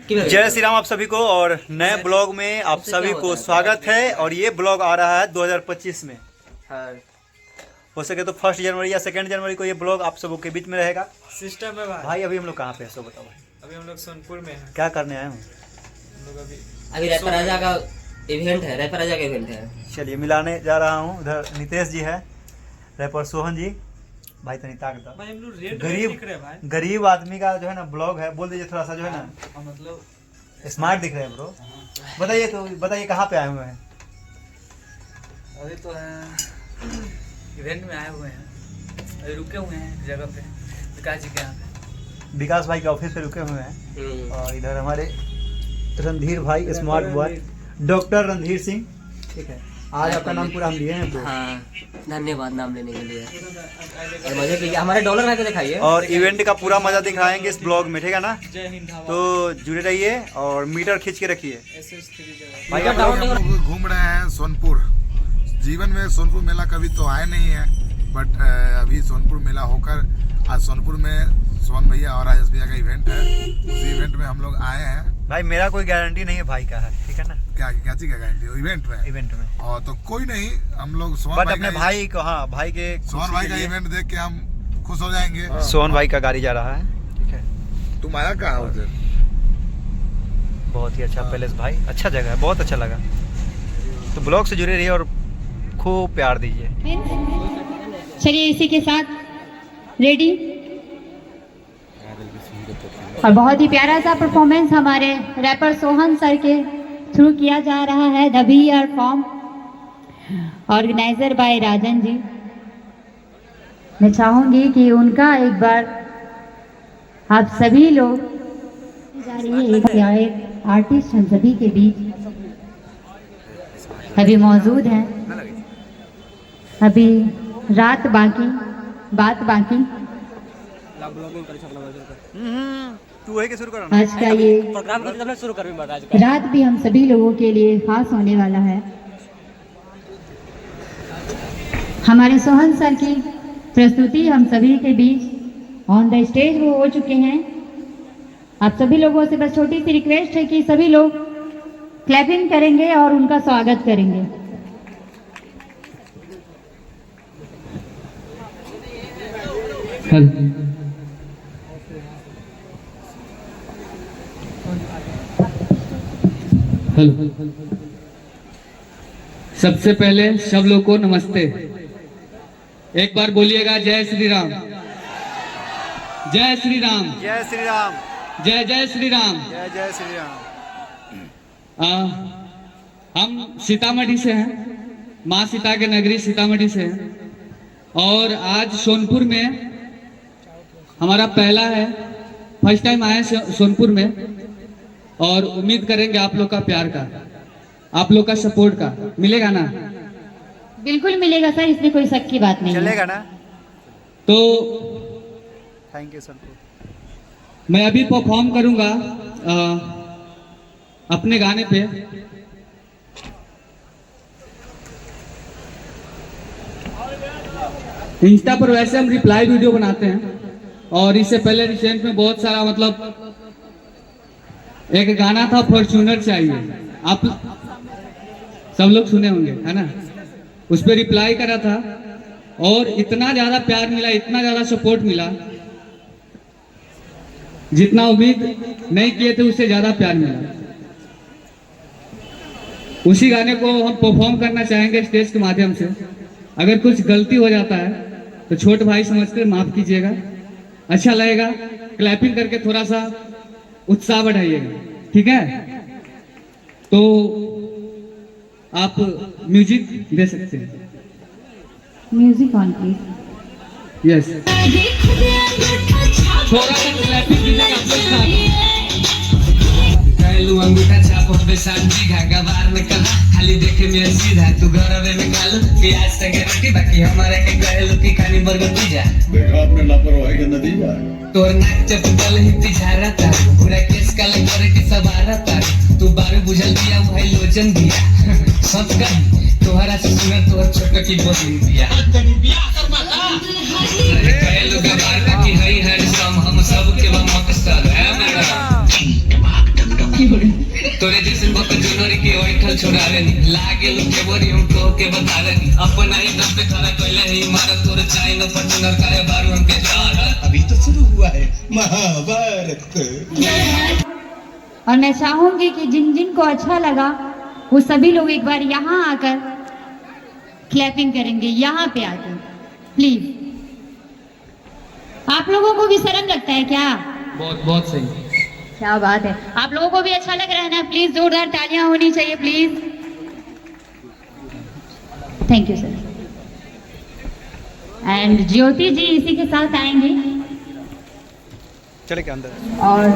जय श्री राम आप सभी को और नए ब्लॉग में आप सभी को स्वागत है। और ये ब्लॉग आ रहा है 2025 में। हो सके तो 1 जनवरी या 2 जनवरी को ये ब्लॉग आप सबों के बीच में रहेगा। सिस्टम है भाई। भाई अभी हम लोग कहाँ पे हैं, सो बताओ भाई। अभी हम लोग सोनपुर में हैं। क्या करने आए हूँ? हम लोग अभी रैपर राजा का इवेंट है, रैपर राजा का इवेंट है। चलिए मिलाने जा रहा हूँ। उधर नितेश जी है, रैपर सोहन जी। भाई तनी ताकत भाई हम लोग रेट गरीब दिख रहे हैं भाई। गरीब आदमी का जो है ना ब्लॉग है, बोल दीजिए थोड़ा सा जो है ना मतलब स्मार्ट दिख रहे हैं ब्रो। बताइए तो बताइए कहाँ पे आए हुए हैं? अभी तो इवेंट में आए हुए हैं, अभी रुके हुए हैं जगह पे, विकास जी के यहाँ पे। विकास भाई के ऑफिस पे रुके हुए हैं। और इधर हमारे रणधीर भाई smart boy, doctor Randhir Singh. ठीक है, आज आपका नाम पूरा हम लिए हैं तो। हाँ, धन्यवाद नाम लेने के लिए। और मजे कीजिए, हमारे डॉलर ला के दिखाइए। और इवेंट का पूरा मजा दिखाएंगे इस ब्लॉग में, ठीक है ना? जय हिंद ढाबा। तो जुड़े रहिए और मीटर खींच के रखिए। SS3 जगह। भाई आप आप डाउनलोड हम लोग घूम रहे हैं सोनपुर। जीवन में सोनपुर मेला कभी तो आए नहीं है, बट अभी सोनपुर मेला होकर आज सोनपुर में सोहन भैया और राजेश भैया का इवेंट है। उस इवेंट में हम लोग आए हैं। भाई मेरा कोई गारंटी नहीं है भाई का है, ठीक है ना? क्या चीज का गारंटी इवेंट में? इवेंट में और तो कोई नहीं, हम लोग सोहन बट भाई अपने का भाई को, हाँ भाई के सोहन भाई का इवेंट देख के हम खुश हो जाएंगे। सोहन भाई का गाड़ी जा रहा है, ठीक है। तुम आया कहाँ उधर? बहुत ही अच्छा पैलेस भाई, अच्छा जगह है, बहुत अच्छा लगा। तो ब्लॉग से जुड़े रहिए और खूब प्यार दीजिए। चलिए इसी के साथ रेडी। और बहुत ही प्यारा सा परफॉर्मेंस हमारे रैपर सोहन सर के थ्रू किया जा रहा है। The VR forum organizer by Rajan ji. मैं चाहूंगी कि उनका एक बार आप सभी लोग जा रही है। एक आर्टिस्ट हम सभी के बीच अभी मौजूद हैं। अभी रात बाकी, बात बाकी। तू वही के शुरू करो ना। आज का ये प्रोग्राम शुरू कर रात भी हम सभी लोगों के लिए खास होने वाला है। हमारे सोहन सर की प्रस्तुति हम सभी के बीच ऑन द स्टेज वो हो चुके हैं। आप सभी लोगों से बस छोटी सी रिक्वेस्ट है कि सभी लोग क्लैपिंग करेंगे और उनका स्वागत करेंगे। हेलो, सबसे पहले सब लोग को नमस्ते। एक बार बोलिएगा जय श्री राम, जय श्री राम, जय श्री राम, जय जय श्री राम। जय जय श्री राम। हम सीतामढ़ी से हैं, माँ सीता के नगरी सीतामढ़ी से हैं। और आज सोनपुर में हमारा पहला है, फर्स्ट टाइम आए सोनपुर में। और उम्मीद करेंगे आप लोग का प्यार का, आप लोग का सपोर्ट का मिलेगा ना? बिल्कुल मिलेगा सर, इसमें कोई शक की बात नहीं है। चलेगा ना? तो थैंक यू सर। मैं अभी परफॉर्म करूंगा अपने गाने पे। इंस्टा पर वैसे हम रिप्लाई वीडियो बनाते हैं, और इससे पहले रिसेंट में बहुत सारा मतलब एक गाना था फॉर्च्यूनर चाहिए, आप सब लोग सुने होंगे है ना? उस पर रिप्लाई करा था और इतना ज्यादा प्यार मिला, इतना ज्यादा सपोर्ट मिला, जितना उम्मीद नहीं किए थे उससे ज्यादा प्यार मिला। उसी गाने को हम परफॉर्म करना चाहेंगे स्टेज के माध्यम से। अगर कुछ गलती हो जाता है तो छोटे भाई समझकर माफ कीजिएगा। अच्छा लगेगा, क्लैपिंग करके थोड़ा सा उत्साह बढ़ाइएगा, ठीक है? तो आप म्यूजिक दे सकते हैं। Music on please. यस, थोड़ा सा क्लैपिंग दीजिएगा आप लोग साथ। कहलू अंगूठा छाप पे सांची धागा बाहर निकला, खाली देखे मेरे सीधा तू घरवे में खालू प्याज संगे रोटी, बाकी हमारे के कहलू की खानी बर्गर पिज्जा। देखा आपने लापरवाही का नतीजा। तोर नाक चपकल हिप्पी झारा था, पूरा केस काला करे के सवारा था। तू बारे बुझल दिया भाई लोचन दिया, सब कर तोहरा से सुनर तोहर छोटा की बोली दिया। कहलू गवार का की हई हर सम हम सब के बा मकसद है मेरा। तोरे जैसन बक जनरी के ओइठल छोड़ावे नी लागे लुके बोरी हम तो के बतावे नी अपन ही दम पे खड़ा कइले ही मारा तोरे चाइन फॉर्च्यूनर काहे बारू हमके चाहत अभी तो शुरू हुआ है महाभारत। और मैं चाहूंगी कि जिन जिन को अच्छा लगा वो सभी लोग एक बार यहाँ आकर क्लैपिंग करेंगे, यहाँ पे आकर प्लीज। आप लोगों को भी शर्म लगता है क्या? बहुत बहुत सही। क्या बात है, आप लोगों को भी अच्छा लग रहा है ना? प्लीज जोरदार तालियां होनी चाहिए please. Thank you sir. And Jyoti ji इसी के साथ आएंगे चले के अंदर। और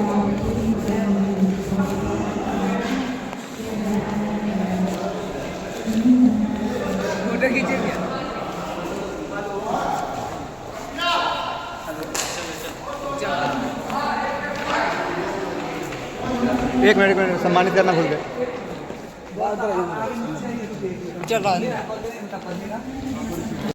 फोटो खींचे क्या? एक मिनट सम्मानित करना भूल गए। चल रहा है।